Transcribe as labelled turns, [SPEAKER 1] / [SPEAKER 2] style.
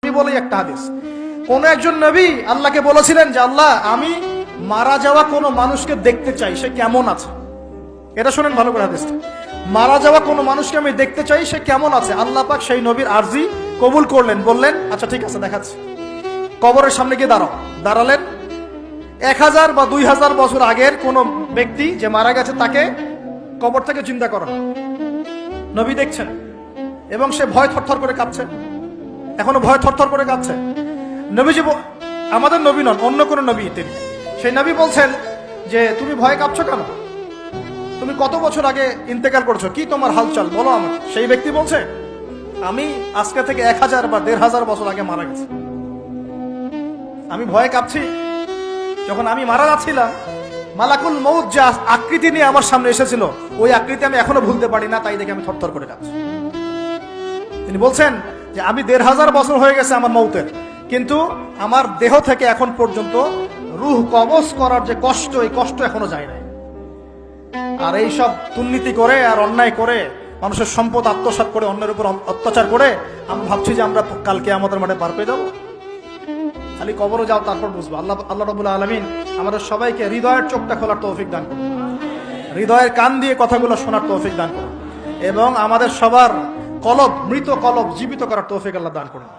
[SPEAKER 1] নবী বলেই একটা হাদিস। কোন একজন নবী আল্লাহকে বলেছিলেন যে আল্লাহ, আমি মারা যাওয়া কোনো মানুষকে দেখতে চাই, সে কেমন আছে। এটা শুনেন ভালো করে হাদিসটা। মারা যাওয়া কোনো মানুষকে আমি দেখতে চাই, সে কেমন আছে। আল্লাহ পাক সেই নবীর আরজি কবুল করলেন, বললেন আচ্ছা ঠিক আছে দেখাচ্ছি। কবরের সামনে গিয়ে দাঁড়ালেন। 1000 বা 2000 বছর আগের কোন ব্যক্তি যে মারা গেছে তাকে কবর থেকে চিন্তা করেন, নবী দেখছেন এবং সে ভয় থরথর করে কাঁপছে, এখনো ভয় থরথর করে কাঁপছে। নবীজি, আমাদের নবী নন, অন্য কোন নবী তিনি, সেই নবী বলছেন যে তুমি ভয় কাঁপছো কেন, তুমি কত বছর আগে ইন্তেকাল করছো, কি তোমার হালচাল বলো আমাকে। সেই ব্যক্তি বলছে আমি আজকে থেকে 1000 বা 1500 বছর আগে মারা গেছি, আমি ভয়ে কাঁপছি। যখন আমি মারা যাচ্ছিলাম, মালাকুল মউত যা আকৃতি নিয়ে আমার সামনে এসেছিল, ওই আকৃতি আমি এখনো ভুলতে পারি না, তাই দেখে আমি থরথর করে কাঁপছি। তিনি বলছেন যে আমি 1500 বছর হয়ে গেছে আমার মউতের, কিন্তু আমার দেহ থেকে এখন পর্যন্ত রূহ কবজ করার যে কষ্ট, এই কষ্ট এখনো যায় নাই। আর এই সব দুর্নীতি করে আর অন্যায় করে মানুষের সম্পদ আত্মসাৎ করে অন্যের উপর অত্যাচার করে আমরা ভাবছি যে আমরা কালকে আমাদের মাঠে পার পেয়ে যাবো। খালি কবরও যাও, তারপর বুঝবো। আল্লাহ রাব্বুল আলামিন আমাদের সবাইকে হৃদয়ের চোখটা খোলার তৌফিক দান করুন, হৃদয়ের কান দিয়ে কথাগুলো শোনার তৌফিক দান করুন, এবং আমাদের সবার কলব, মৃত কলব জীবিত করার তৌফিক আল্লাহ দান করুন।